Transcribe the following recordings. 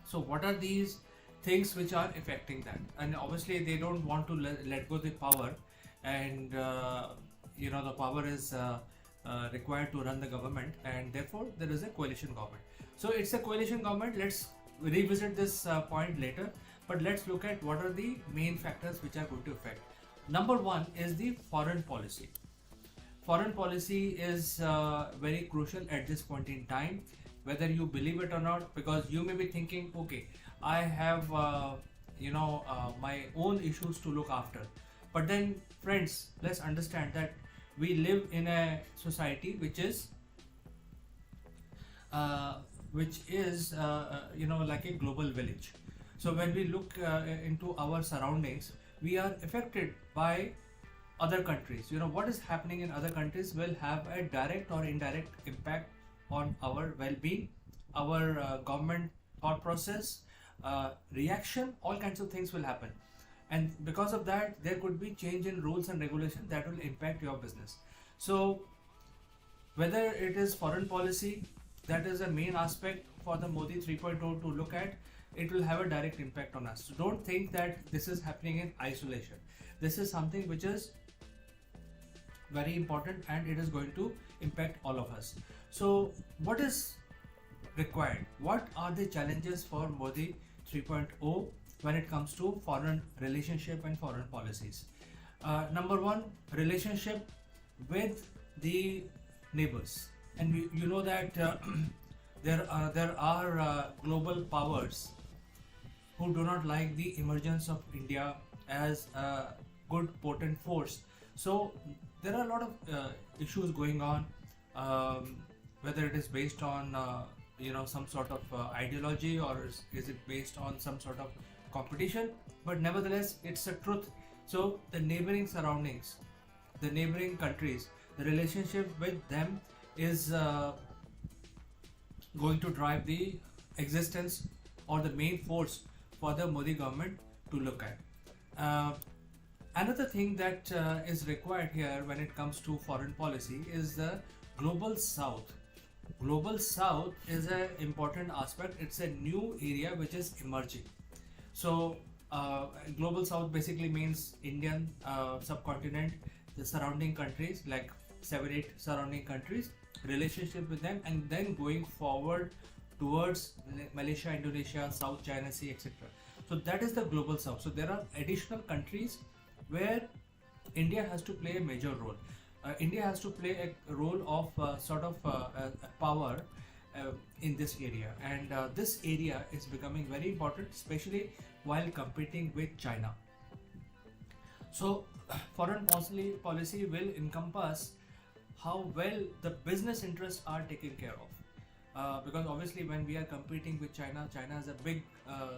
So what are these things which are affecting that? And obviously they don't want to let go the power, and the power is required to run the government, and therefore there is a coalition government. So it's a coalition government. Let's revisit this point later, but let's look at what are the main factors which are going to affect. Number one is the foreign policy. Foreign policy is very crucial at this point in time, whether you believe it or not, because you may be thinking, okay, I have my own issues to look after. But then, friends, let's understand that we live in a society which is like a global village. So when we look into our surroundings, we are affected by other countries. What is happening in other countries will have a direct or indirect impact on our well-being, our government thought process, reaction. All kinds of things will happen, and because of that there could be change in rules and regulations that will impact your business. So whether it is foreign policy, that is a main aspect for the Modi 3.0 to look at. It will have a direct impact on us. So don't think that this is happening in isolation. This is something which is very important, and it is going to impact all of us. So what is required? What are the challenges for Modi 3.0 when it comes to foreign relationship and foreign policies? Number one, relationship with the neighbors. And you know that there are global powers who do not like the emergence of India as a good potent force. So there are a lot of issues going on, whether it is based on some sort of ideology, or is it based on some sort of competition, but nevertheless it's a truth. So the neighboring surroundings, the neighboring countries, the relationship with them is going to drive the existence or the main force for the Modi government to look at. Another thing that is required here when it comes to foreign policy is the global south. Global south is an important aspect. It's a new area which is emerging. So global south basically means Indian subcontinent, the surrounding countries like 7-8 surrounding countries, relationship with them, and then going forward towards Malaysia, Indonesia, South China Sea, etc. So that is the global south. So there are additional countries where India has to play a major role. India has to play a role of a power in this area, and this area is becoming very important, especially while competing with China. So foreign policy will encompass how well the business interests are taken care of, because obviously when we are competing with China, China is a big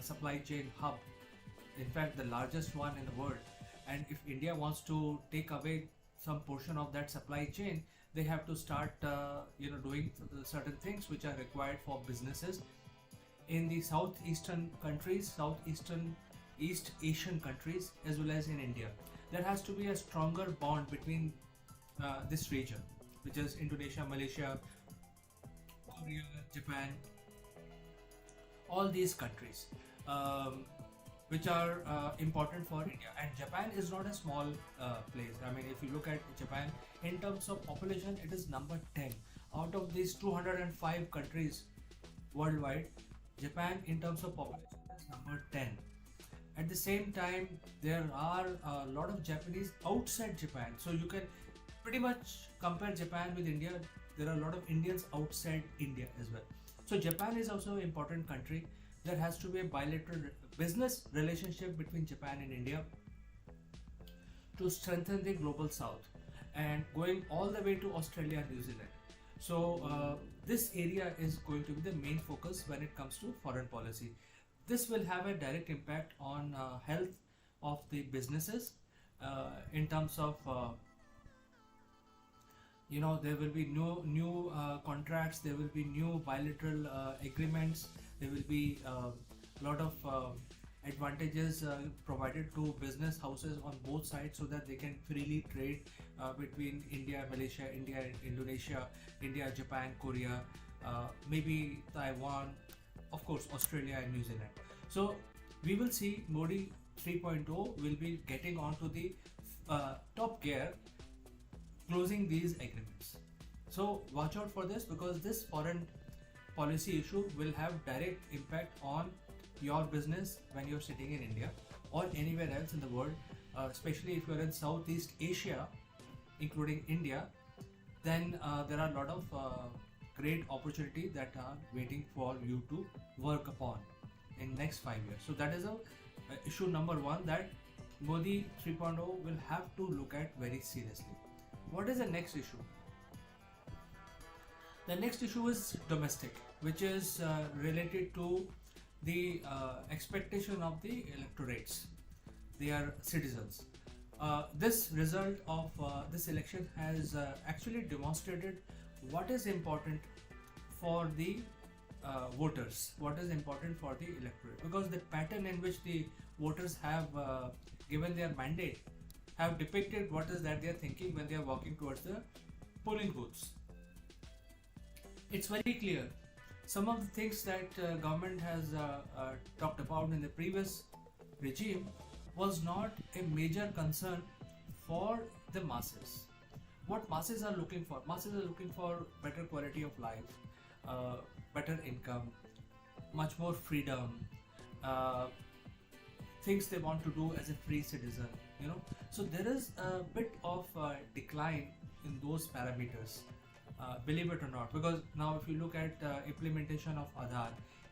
supply chain hub, in fact the largest one in the world. And if India wants to take away some portion of that supply chain, they have to start doing certain things which are required for businesses in the southeastern countries, East Asian countries, as well as in India. There has to be a stronger bond between this region, which is Indonesia, Malaysia, Korea, Japan, all these countries, which are important for India. And Japan is not a small place. I mean, if you look at Japan in terms of population, it is number 10 out of these 205 countries worldwide. Japan in terms of population is number 10. At the same time, there are a lot of Japanese outside Japan, so you can pretty much compare Japan with India. There are a lot of Indians outside India as well. So Japan is also an important country. There has to be a bilateral business relationship between Japan and India to strengthen the global south, and going all the way to Australia and New Zealand. So this area is going to be the main focus when it comes to foreign policy. This will have a direct impact on health of the businesses, in terms of there will be new contracts, there will be new bilateral agreements, there will be a lot of advantages provided to business houses on both sides, so that they can freely trade between India, Malaysia, India, Indonesia, India, Japan, Korea, maybe Taiwan, of course Australia and New Zealand. So we will see Modi 3.0 will be getting onto the top gear, closing these agreements. So watch out for this, because this foreign policy issue will have direct impact on your business when you're sitting in India or anywhere else in the world, especially if you're in Southeast Asia, including India. Then there are a lot of great opportunities that are waiting for you to work upon in next 5 years. So that is a issue number one that Modi 3.0 will have to look at very seriously. What is the next issue? The next issue is domestic, which is related to the expectation of the electorates, their citizens. This result of this election has actually demonstrated what is important for the voters, what is important for the electorate, because the pattern in which the voters have given their mandate have depicted what is that they are thinking when they are walking towards the polling booths. It's very clear. Some of the things that government has talked about in the previous regime was not a major concern for the masses. What masses are looking for? Masses are looking for better quality of life, better income, much more freedom, things they want to do as a free citizen, you know. So there is a bit of decline in those parameters, believe it or not, because now if you look at implementation of Aadhaar,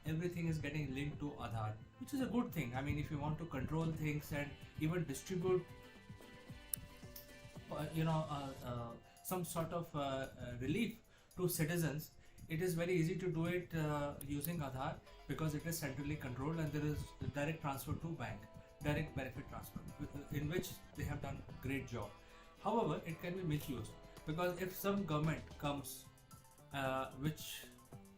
everything is getting linked to Aadhaar, which is a good thing. I mean, if you want to control things and even distribute some sort of relief to citizens, it is very easy to do it using Aadhaar, because it is centrally controlled and there is direct transfer to bank, direct benefit transfer, in which they have done great job. However, it can be misused, because if some government comes which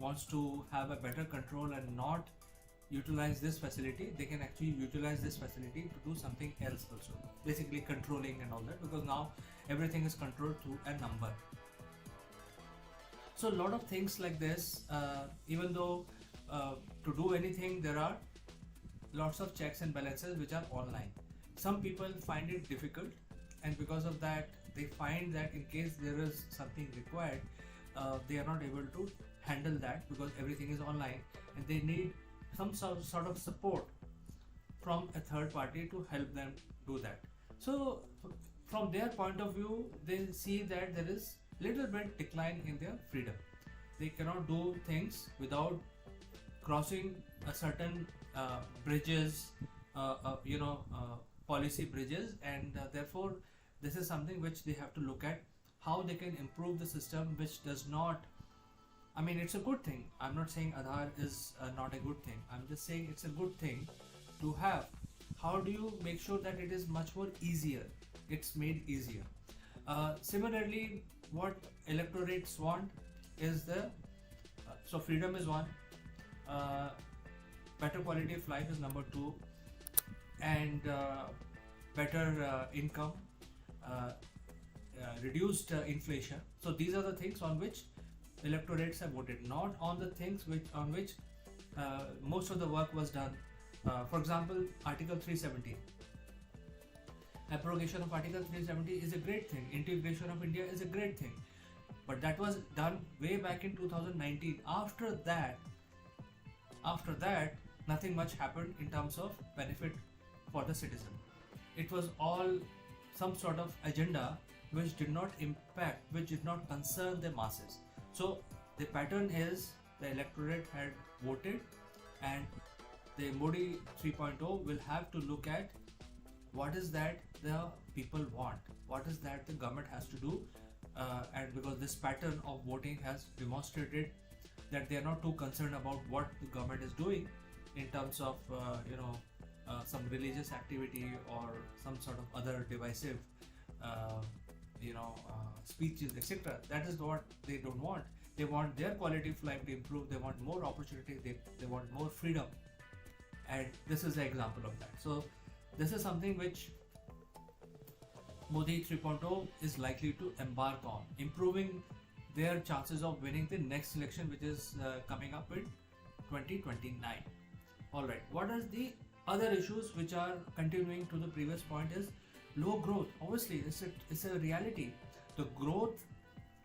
wants to have a better control and not utilize this facility, they can actually utilize this facility to do something else also, basically controlling and all that, because now everything is controlled through a number. So a lot of things like this, even though to do anything there are lots of checks and balances which are online, some people find it difficult, and because of that they find that in case there is something required, they are not able to handle that, because everything is online and they need some sort of support from a third party to help them do that. So from their point of view, they see that there is little bit decline in their freedom. They cannot do things without crossing a certain bridges, policy bridges, and therefore this is something which they have to look at, how they can improve the system, which does not, I mean, it's a good thing. I'm not saying Aadhaar is not a good thing. I'm just saying it's a good thing to have. How do you make sure that it is much more easier? It's made easier. Similarly, what electorates want is so freedom is one, better quality of life is number two, and better income, reduced inflation. So these are the things on which electorates have voted, not on the things on which most of the work was done. For example, Article 370. Abrogation of Article 370 is a great thing. Integration of India is a great thing. But that was done way back in 2019. After that, nothing much happened in terms of benefit for the citizen. It was all some sort of agenda which did not impact, which did not concern the masses. So the pattern is the electorate had voted, and the Modi 3.0 will have to look at what is that the people want, what is that the government has to do, and because this pattern of voting has demonstrated that they are not too concerned about what the government is doing in terms of some religious activity or some sort of other divisive speeches, etc. That is what they don't want. They want their quality of life to improve, they want more opportunity, they want more freedom, and this is an example of that. So this is something which Modi 3.0 is likely to embark on, improving their chances of winning the next election, which is coming up in 2029. Alright, what are the other issues which are continuing to the previous point is low growth. Obviously, it's a reality. The growth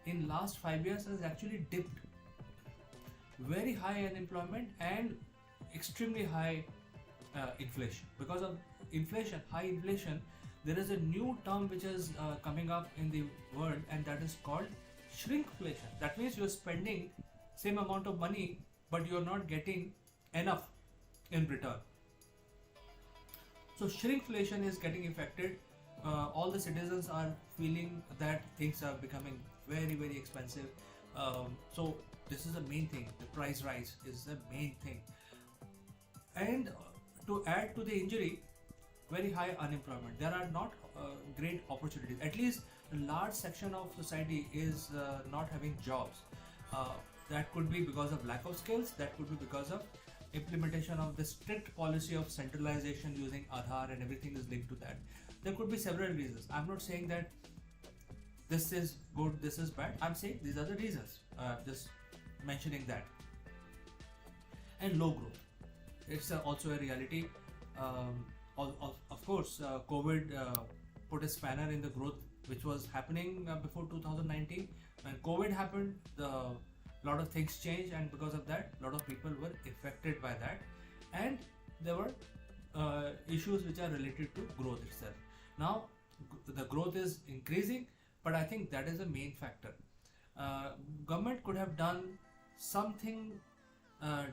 in last 5 years has actually dipped. Very high unemployment and extremely high inflation. Because of inflation, high inflation, there is a new term which is coming up in the world, and that is called shrinkflation. That means you're spending same amount of money, but you're not getting enough in return. So shrinkflation is getting affected. All the citizens are feeling that things are becoming very, very expensive. So this is the main thing. The price rise is the main thing. And to add to the injury, very high unemployment. There are not great opportunities. At least a large section of society is not having jobs. That could be because of lack of skills. That could be because of implementation of the strict policy of centralization using Aadhaar, and everything is linked to that. There could be several reasons. I'm not saying that this is good, this is bad. I'm saying these are the reasons. Just mentioning that. And low growth. It's also a reality. Of course, COVID put a spanner in the growth which was happening before 2019. When COVID happened, a lot of things changed, and because of that, a lot of people were affected by that, and there were issues which are related to growth itself. Now, the growth is increasing, but I think that is the main factor. Government could have done something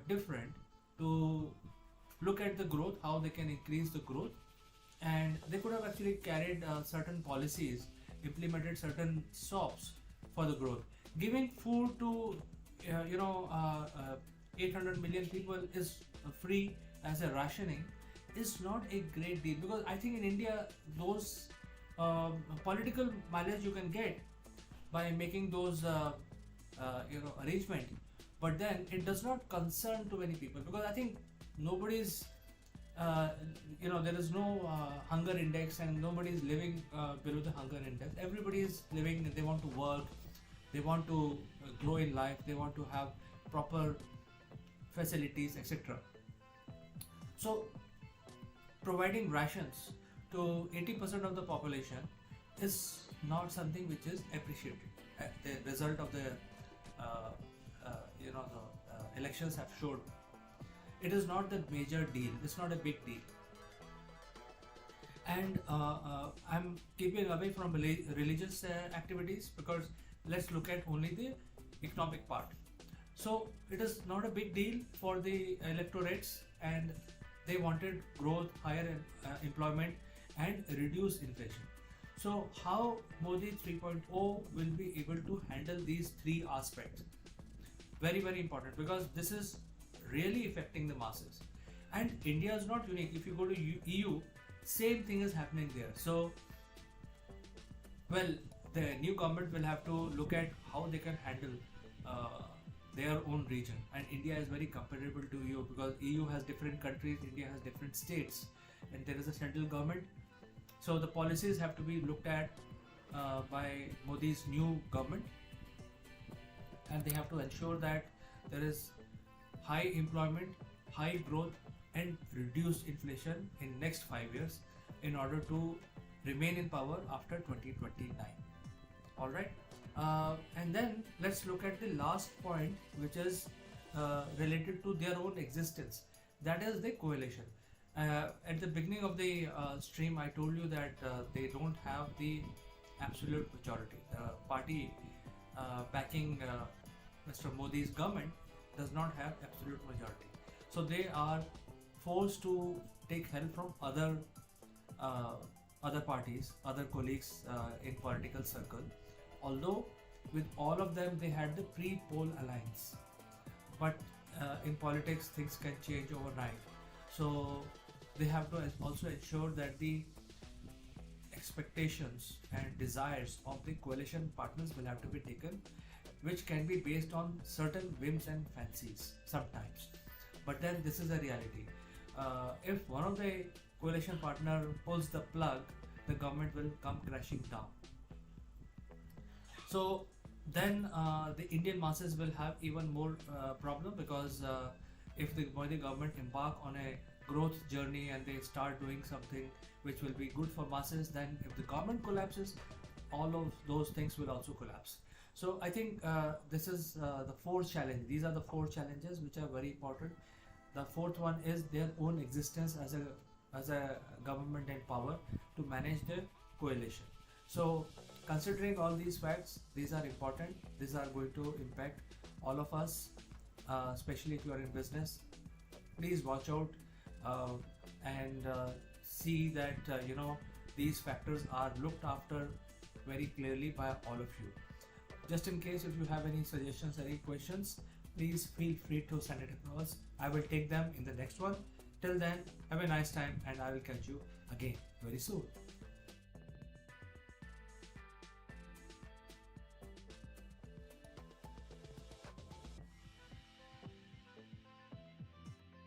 different to look at the growth, how they can increase the growth, and they could have actually carried certain policies, implemented certain SOPs for the growth. Giving food to 800 million people is free as a rationing is not a great deal, because I think in India those political mileage you can get by making those arrangement, but then it does not concern too many people, because I think nobody's there is no hunger index, and nobody is living below the hunger index. Everybody is living, they want to work, they want to grow in life, they want to have proper facilities, etc. So providing rations to 80% of the population is not something which is appreciated. The result of the elections have showed it is not the major deal, it's not a big deal. And I'm keeping away from religious activities, because let's look at only the economic part. So it is not a big deal for the electorates, and they wanted growth, higher employment, and reduce inflation. So how Modi 3.0 will be able to handle these three aspects? Very, very important, because this is really affecting the masses. And India is not unique. If you go to EU, same thing is happening there. So, well, the new government will have to look at how they can handle their own region. And India is very comparable to EU, because EU has different countries, India has different states, and there is a central government. So the policies have to be looked at by Modi's new government, and they have to ensure that there is high employment, high growth, and reduced inflation in next 5 years in order to remain in power after 2029. All right, and then let's look at the last point, which is related to their own existence. That is the coalition. At the beginning of the stream, I told you that they don't have the absolute majority. The party backing Mr. Modi's government does not have absolute majority. So they are forced to take help from other parties, other colleagues in political circle. Although with all of them they had the pre-poll alliance, but in politics things can change overnight. So they have to also ensure that the expectations and desires of the coalition partners will have to be taken, which can be based on certain whims and fancies sometimes. But then this is a reality. If one of the coalition partner pulls the plug, the government will come crashing down. So then the Indian masses will have even more problem, because if the Modi government embark on a growth journey and they start doing something which will be good for masses, then if the government collapses, all of those things will also collapse. So I think this is the fourth challenge. These are the four challenges which are very important. The fourth one is their own existence as a government in power to manage their coalition. So considering all these facts, these are important. These are going to impact all of us, especially if you are in business. Please watch out and see that these factors are looked after very clearly by all of you. Just in case if you have any suggestions, any questions, please feel free to send it across. I will take them in the next one. Till then, have a nice time and I will catch you again very soon.